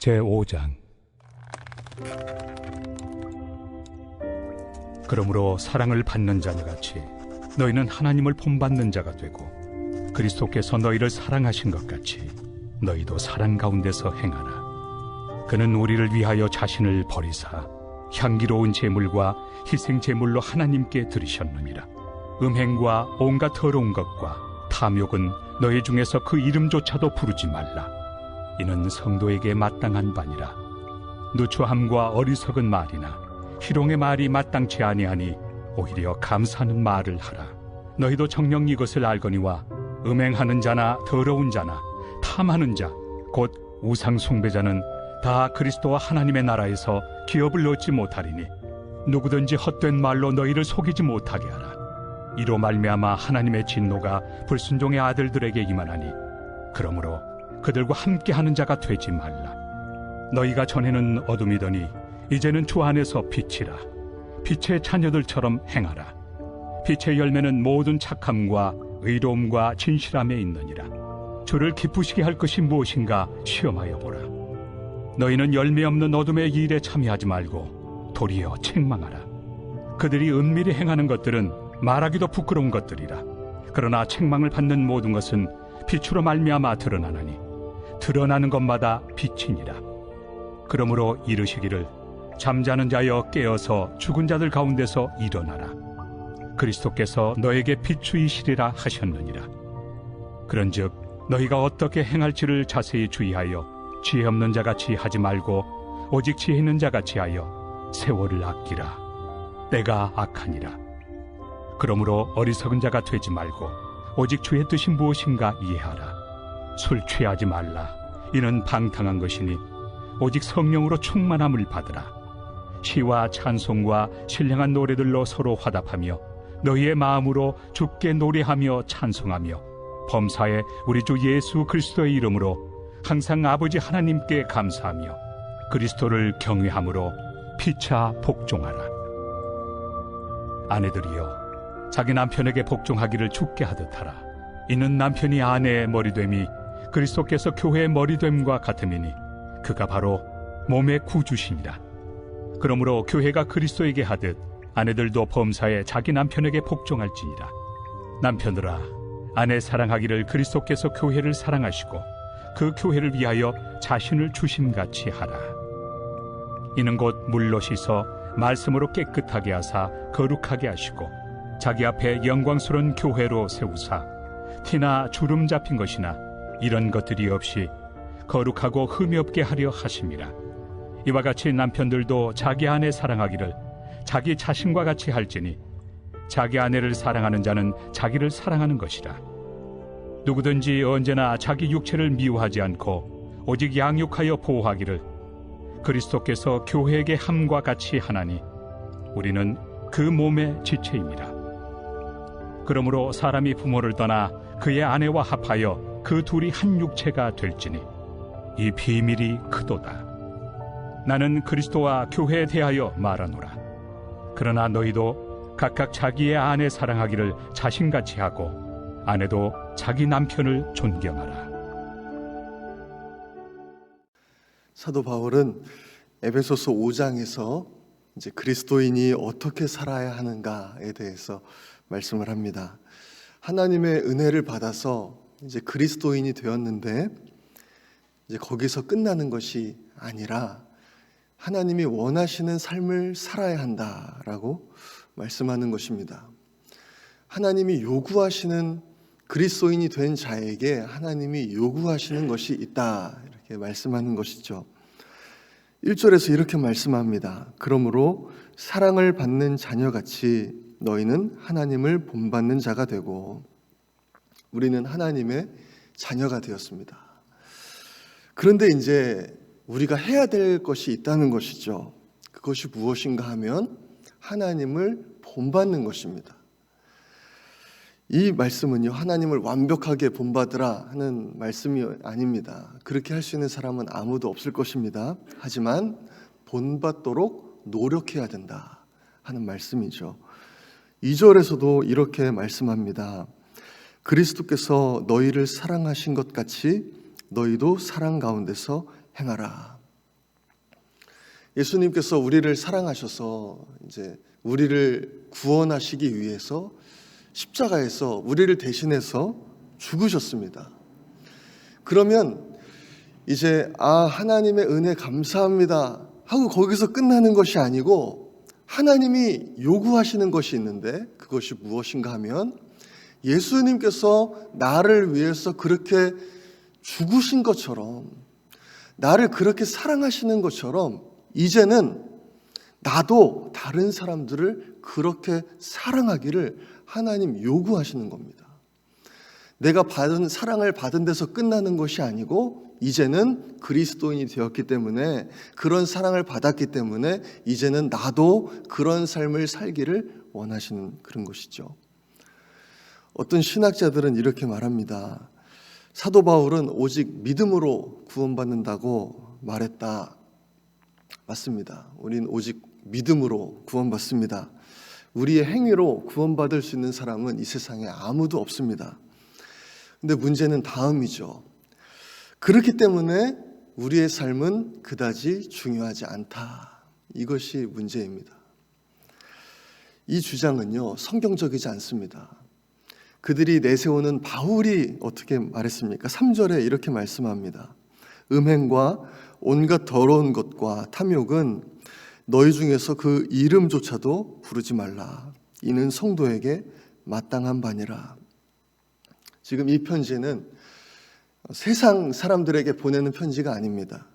제5장. 그러므로 사랑을 받는 자녀같이 너희는 하나님을 본받는 자가 되고, 그리스도께서 너희를 사랑하신 것 같이 너희도 사랑 가운데서 행하라. 그는 우리를 위하여 자신을 버리사 향기로운 제물과 희생 제물로 하나님께 드리셨느니라. 음행과 온갖 더러운 것과 탐욕은 너희 중에서 그 이름조차도 부르지 말라. 이는 성도에게 마땅한 바니라. 누추함과 어리석은 말이나 희롱의 말이 마땅치 아니하니 오히려 감사하는 말을 하라. 너희도 정녕 이것을 알거니와 음행하는 자나 더러운 자나 탐하는 자 곧 우상 숭배자는 다 그리스도와 하나님의 나라에서 기업을 얻지 못하리니, 누구든지 헛된 말로 너희를 속이지 못하게 하라. 이로 말미암아 하나님의 진노가 불순종의 아들들에게 임하나니, 그러므로 그들과 함께하는 자가 되지 말라. 너희가 전에는 어둠이더니 이제는 주 안에서 빛이라. 빛의 자녀들처럼 행하라. 빛의 열매는 모든 착함과 의로움과 진실함에 있느니라. 주를 기쁘시게 할 것이 무엇인가 시험하여 보라. 너희는 열매 없는 어둠의 일에 참여하지 말고 도리어 책망하라. 그들이 은밀히 행하는 것들은 말하기도 부끄러운 것들이라. 그러나 책망을 받는 모든 것은 빛으로 말미암아 드러나나니, 드러나는 것마다 빛이니라. 그러므로 이르시기를 잠자는 자여 깨어서 죽은 자들 가운데서 일어나라. 그리스도께서 너에게 비추이시리라 하셨느니라. 그런즉 너희가 어떻게 행할지를 자세히 주의하여 지혜 없는 자같이 하지 말고 오직 지혜 있는 자같이 하여 세월을 아끼라. 때가 악하니라. 그러므로 어리석은 자가 되지 말고 오직 주의 뜻이 무엇인가 이해하라. 술 취하지 말라. 이는 방탕한 것이니 오직 성령으로 충만함을 받으라. 시와 찬송과 신령한 노래들로 서로 화답하며 너희의 마음으로 주께 노래하며 찬송하며 범사에 우리 주 예수 그리스도의 이름으로 항상 아버지 하나님께 감사하며 그리스도를 경외함으로 피차 복종하라. 아내들이여, 자기 남편에게 복종하기를 주께 하듯 하라. 이는 남편이 아내의 머리됨이 그리스도께서 교회의 머리됨과 같음이니, 그가 바로 몸의 구주시니라. 그러므로 교회가 그리스도에게 하듯 아내들도 범사에 자기 남편에게 복종할지니라. 남편들아, 아내 사랑하기를 그리스도께서 교회를 사랑하시고 그 교회를 위하여 자신을 주심같이 하라. 이는 곧 물로 씻어 말씀으로 깨끗하게 하사 거룩하게 하시고 자기 앞에 영광스러운 교회로 세우사 티나 주름 잡힌 것이나 이런 것들이 없이 거룩하고 흠이 없게 하려 하심이라. 이와 같이 남편들도 자기 아내 사랑하기를 자기 자신과 같이 할지니, 자기 아내를 사랑하는 자는 자기를 사랑하는 것이라. 누구든지 언제나 자기 육체를 미워하지 않고 오직 양육하여 보호하기를 그리스도께서 교회에게 함과 같이 하나니, 우리는 그 몸의 지체입니다. 그러므로 사람이 부모를 떠나 그의 아내와 합하여 그 둘이 한 육체가 될지니, 이 비밀이 크도다. 나는 그리스도와 교회에 대하여 말하노라. 그러나 너희도 각각 자기의 아내 사랑하기를 자신같이 하고 아내도 자기 남편을 존경하라. 사도 바울은 에베소서 5장에서 이제 그리스도인이 어떻게 살아야 하는가에 대해서 말씀을 합니다. 하나님의 은혜를 받아서 이제 그리스도인이 되었는데, 이제 거기서 끝나는 것이 아니라 하나님이 원하시는 삶을 살아야 한다라고 말씀하는 것입니다. 하나님이 요구하시는, 그리스도인이 된 자에게 하나님이 요구하시는 것이 있다, 이렇게 말씀하는 것이죠. 1절에서 이렇게 말씀합니다. 그러므로 사랑을 받는 자녀같이 너희는 하나님을 본받는 자가 되고, 우리는 하나님의 자녀가 되었습니다. 그런데 이제 우리가 해야 될 것이 있다는 것이죠. 그것이 무엇인가 하면 하나님을 본받는 것입니다. 이 말씀은요, 하나님을 완벽하게 본받으라 하는 말씀이 아닙니다. 그렇게 할 수 있는 사람은 아무도 없을 것입니다. 하지만 본받도록 노력해야 된다 하는 말씀이죠. 2절에서도 이렇게 말씀합니다. 그리스도께서 너희를 사랑하신 것 같이 너희도 사랑 가운데서 행하라. 예수님께서 우리를 사랑하셔서 이제 우리를 구원하시기 위해서 십자가에서 우리를 대신해서 죽으셨습니다. 그러면 이제 하나님의 은혜 감사합니다 하고 거기서 끝나는 것이 아니고 하나님이 요구하시는 것이 있는데 그것이 무엇인가 하면 예수님께서 나를 위해서 그렇게 죽으신 것처럼 나를 그렇게 사랑하시는 것처럼 이제는 나도 다른 사람들을 그렇게 사랑하기를 하나님 요구하시는 겁니다. 내가 받은 사랑을 받은 데서 끝나는 것이 아니고 이제는 그리스도인이 되었기 때문에 그런 사랑을 받았기 때문에 이제는 나도 그런 삶을 살기를 원하시는 그런 것이죠. 어떤 신학자들은 이렇게 말합니다. 사도 바울은 오직 믿음으로 구원받는다고 말했다. 맞습니다. 우린 오직 믿음으로 구원받습니다. 우리의 행위로 구원받을 수 있는 사람은 이 세상에 아무도 없습니다. 근데 문제는 다음이죠. 그렇기 때문에 우리의 삶은 그다지 중요하지 않다. 이것이 문제입니다. 이 주장은요, 성경적이지 않습니다. 그들이 내세우는 바울이 어떻게 말했습니까? 3절에 이렇게 말씀합니다. 음행과 온갖 더러운 것과 탐욕은 너희 중에서 그 이름조차도 부르지 말라. 이는 성도에게 마땅한 바니라. 지금 이 편지는 세상 사람들에게 보내는 편지가 아닙니다.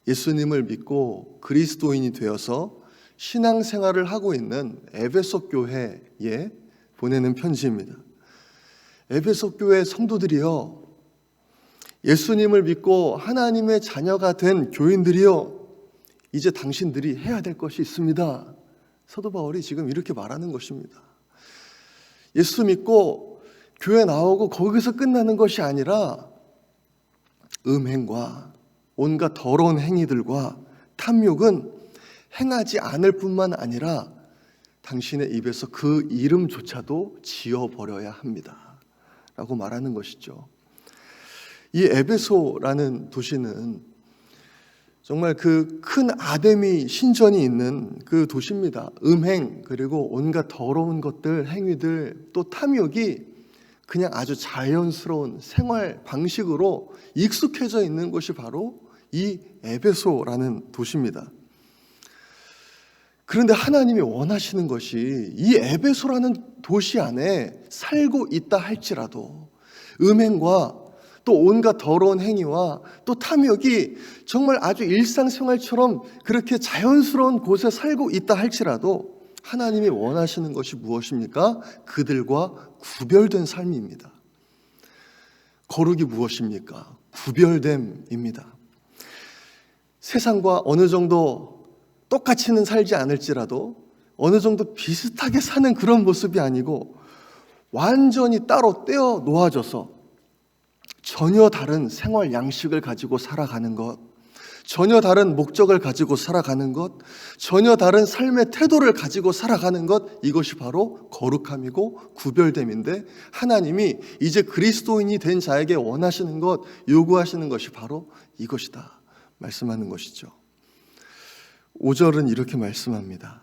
예수님을 믿고 그리스도인이 되어서 신앙생활을 하고 있는 에베소 교회에 보내는 편지입니다. 에베소 교회 성도들이여, 예수님을 믿고 하나님의 자녀가 된 교인들이여, 이제 당신들이 해야 될 것이 있습니다. 사도 바울이 지금 이렇게 말하는 것입니다. 예수 믿고 교회 나오고 거기서 끝나는 것이 아니라 음행과 온갖 더러운 행위들과 탐욕은 행하지 않을 뿐만 아니라 당신의 입에서 그 이름조차도 지워버려야 합니다. 라고 말하는 것이죠. 이 에베소라는 도시는 정말 그 큰 아데미 신전이 있는 그 도시입니다. 음행 그리고 온갖 더러운 것들, 행위들, 또 탐욕이 그냥 아주 자연스러운 생활 방식으로 익숙해져 있는 곳이 바로 이 에베소라는 도시입니다. 그런데 하나님이 원하시는 것이 이 에베소라는 도시 안에 살고 있다 할지라도 음행과 또 온갖 더러운 행위와 또 탐욕이 정말 아주 일상생활처럼 그렇게 자연스러운 곳에 살고 있다 할지라도 하나님이 원하시는 것이 무엇입니까? 그들과 구별된 삶입니다. 거룩이 무엇입니까? 구별됨입니다. 세상과 어느 정도 똑같이는 살지 않을지라도 어느 정도 비슷하게 사는 그런 모습이 아니고 완전히 따로 떼어 놓아져서 전혀 다른 생활 양식을 가지고 살아가는 것, 전혀 다른 목적을 가지고 살아가는 것, 전혀 다른 삶의 태도를 가지고 살아가는 것, 이것이 바로 거룩함이고 구별됨인데 하나님이 이제 그리스도인이 된 자에게 원하시는 것, 요구하시는 것이 바로 이것이다 말씀하는 것이죠. 5절은 이렇게 말씀합니다.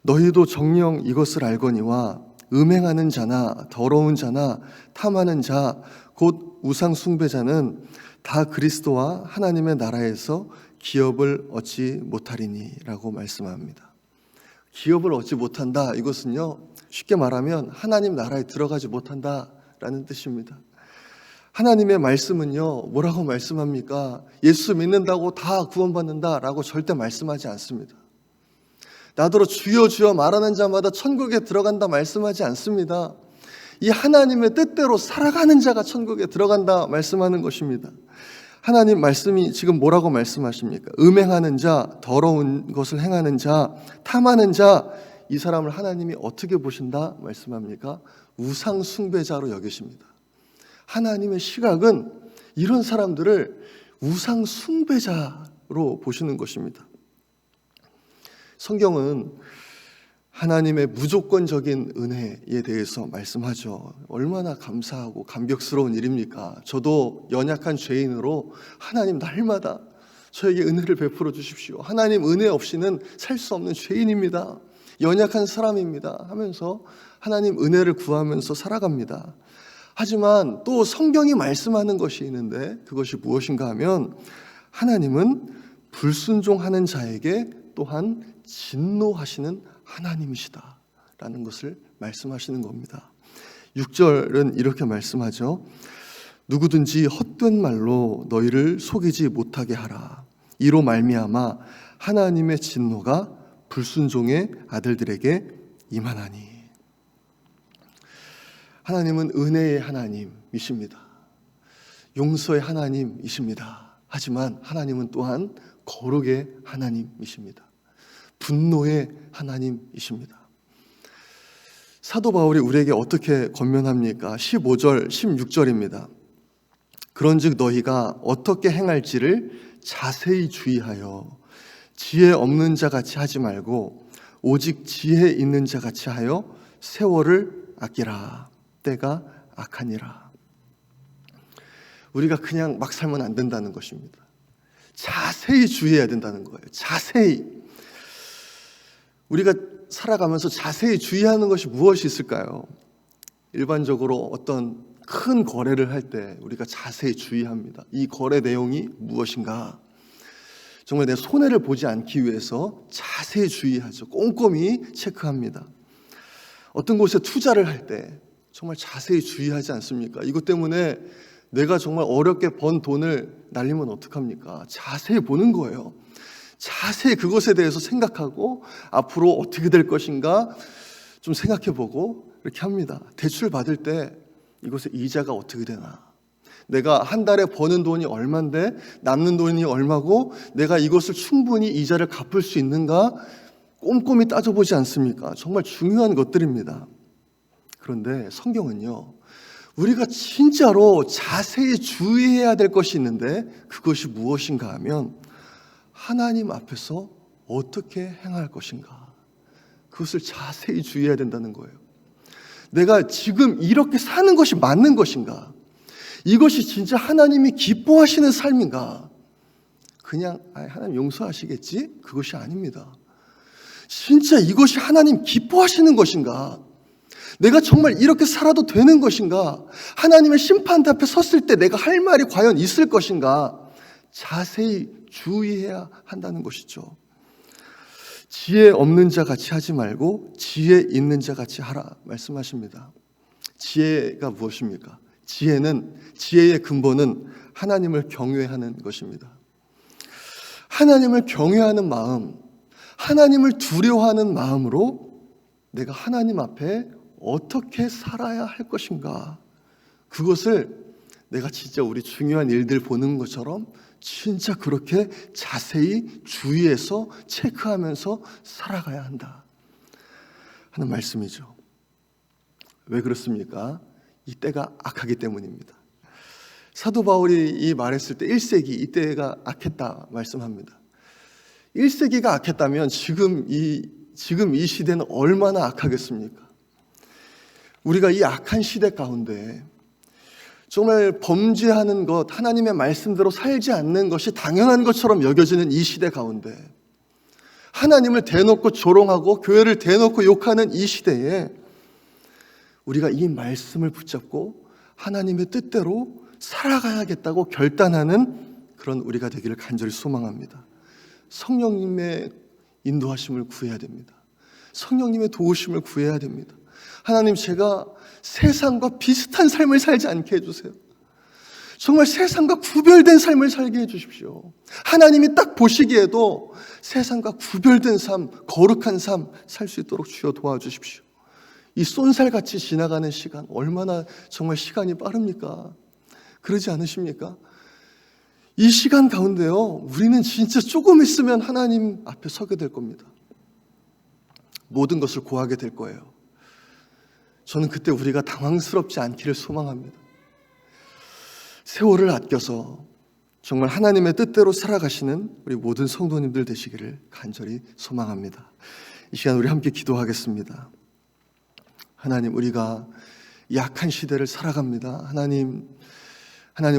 너희도 정녕 이것을 알거니와 음행하는 자나 더러운 자나 탐하는 자 곧 우상 숭배자는 다 그리스도와 하나님의 나라에서 기업을 얻지 못하리니 라고 말씀합니다. 기업을 얻지 못한다, 이것은요 쉽게 말하면 하나님 나라에 들어가지 못한다 라는 뜻입니다. 하나님의 말씀은요 뭐라고 말씀합니까? 예수 믿는다고 다 구원받는다 라고 절대 말씀하지 않습니다. 나더러 주여 주여 말하는 자마다 천국에 들어간다 말씀하지 않습니다. 이 하나님의 뜻대로 살아가는 자가 천국에 들어간다 말씀하는 것입니다. 하나님 말씀이 지금 뭐라고 말씀하십니까? 음행하는 자, 더러운 것을 행하는 자, 탐하는 자, 이 사람을 하나님이 어떻게 보신다 말씀합니까? 우상 숭배자로 여기십니다. 하나님의 시각은 이런 사람들을 우상 숭배자로 보시는 것입니다. 성경은 하나님의 무조건적인 은혜에 대해서 말씀하죠. 얼마나 감사하고 감격스러운 일입니까? 저도 연약한 죄인으로 하나님 날마다 저에게 은혜를 베풀어 주십시오. 하나님 은혜 없이는 살 수 없는 죄인입니다. 연약한 사람입니다. 하면서 하나님 은혜를 구하면서 살아갑니다. 하지만 또 성경이 말씀하는 것이 있는데 그것이 무엇인가 하면 하나님은 불순종하는 자에게 또한 진노하시는 하나님이시다 라는 것을 말씀하시는 겁니다. 6절은 이렇게 말씀하죠. 누구든지 헛된 말로 너희를 속이지 못하게 하라. 이로 말미암아 하나님의 진노가 불순종의 아들들에게 임하나니. 하나님은 은혜의 하나님이십니다. 용서의 하나님이십니다. 하지만 하나님은 또한 거룩의 하나님이십니다. 분노의 하나님이십니다. 사도 바울이 우리에게 어떻게 권면합니까? 15절, 16절입니다. 그런즉 너희가 어떻게 행할지를 자세히 주의하여 지혜 없는 자 같이 하지 말고 오직 지혜 있는 자 같이 하여 세월을 아끼라. 때가 악하니라. 우리가 그냥 막 살면 안 된다는 것입니다. 자세히 주의해야 된다는 거예요. 자세히. 우리가 살아가면서 자세히 주의하는 것이 무엇이 있을까요? 일반적으로 어떤 큰 거래를 할 때 우리가 자세히 주의합니다. 이 거래 내용이 무엇인가? 정말 내 손해를 보지 않기 위해서 자세히 주의하죠. 꼼꼼히 체크합니다. 어떤 곳에 투자를 할 때 정말 자세히 주의하지 않습니까? 이것 때문에 내가 정말 어렵게 번 돈을 날리면 어떡합니까? 자세히 보는 거예요. 자세히 그것에 대해서 생각하고 앞으로 어떻게 될 것인가 좀 생각해보고 이렇게 합니다. 대출 받을 때 이것의 이자가 어떻게 되나? 내가 한 달에 버는 돈이 얼마인데 남는 돈이 얼마고 내가 이것을 충분히 이자를 갚을 수 있는가 꼼꼼히 따져보지 않습니까? 정말 중요한 것들입니다. 그런데 성경은요, 우리가 진짜로 자세히 주의해야 될 것이 있는데 그것이 무엇인가 하면 하나님 앞에서 어떻게 행할 것인가, 그것을 자세히 주의해야 된다는 거예요. 내가 지금 이렇게 사는 것이 맞는 것인가? 이것이 진짜 하나님이 기뻐하시는 삶인가? 그냥 하나님 용서하시겠지? 그것이 아닙니다. 진짜 이것이 하나님 기뻐하시는 것인가? 내가 정말 이렇게 살아도 되는 것인가? 하나님의 심판대 앞에 섰을 때 내가 할 말이 과연 있을 것인가? 자세히 주의해야 한다는 것이죠. 지혜 없는 자 같이 하지 말고 지혜 있는 자 같이 하라 말씀하십니다. 지혜가 무엇입니까? 지혜의 근본은 하나님을 경외하는 것입니다. 하나님을 경외하는 마음, 하나님을 두려워하는 마음으로 내가 하나님 앞에 어떻게 살아야 할 것인가, 그것을 내가 진짜 우리 중요한 일들 보는 것처럼 진짜 그렇게 자세히 주의해서 체크하면서 살아가야 한다 하는 말씀이죠. 왜 그렇습니까? 이 때가 악하기 때문입니다. 사도 바울이 이 말했을 때 1세기 이때가 악했다 말씀합니다. 1세기가 악했다면 지금 이 시대는 얼마나 악하겠습니까? 우리가 이 악한 시대 가운데 정말 범죄하는 것, 하나님의 말씀대로 살지 않는 것이 당연한 것처럼 여겨지는 이 시대 가운데, 하나님을 대놓고 조롱하고 교회를 대놓고 욕하는 이 시대에 우리가 이 말씀을 붙잡고 하나님의 뜻대로 살아가야겠다고 결단하는 그런 우리가 되기를 간절히 소망합니다. 성령님의 인도하심을 구해야 됩니다. 성령님의 도우심을 구해야 됩니다. 하나님, 제가 세상과 비슷한 삶을 살지 않게 해주세요. 정말 세상과 구별된 삶을 살게 해주십시오. 하나님이 딱 보시기에도 세상과 구별된 삶, 거룩한 삶 살 수 있도록 주여 도와주십시오. 이 쏜살같이 지나가는 시간, 얼마나 정말 시간이 빠릅니까? 그러지 않으십니까? 이 시간 가운데요, 우리는 진짜 조금 있으면 하나님 앞에 서게 될 겁니다. 모든 것을 고하게 될 거예요. 저는 그때 우리가 당황스럽지 않기를 소망합니다. 세월을 아껴서 정말 하나님의 뜻대로 살아가시는 우리 모든 성도님들 되시기를 간절히 소망합니다. 이 시간 우리 함께 기도하겠습니다. 하나님, 우리가 약한 시대를 살아갑니다. 하나님,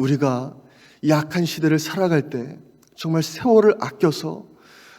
우리가 이 약한 시대를 살아갈 때 정말 세월을 아껴서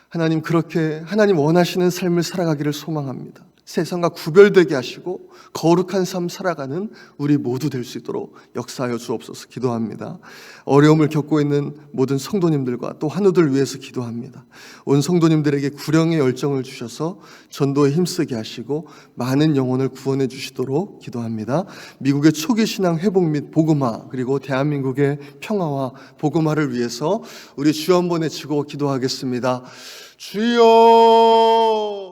하나님 그렇게 하나님 원하시는 삶을 살아가기를 소망합니다. 세상과 구별되게 하시고 거룩한 삶 살아가는 우리 모두 될 수 있도록 역사하여 주옵소서 기도합니다. 어려움을 겪고 있는 모든 성도님들과 또 환우들 위해서 기도합니다. 온 성도님들에게 구령의 열정을 주셔서 전도에 힘쓰게 하시고 많은 영혼을 구원해 주시도록 기도합니다. 미국의 초기 신앙 회복 및 복음화, 그리고 대한민국의 평화와 복음화를 위해서 우리 주여 한번 외치고 기도하겠습니다. 주여!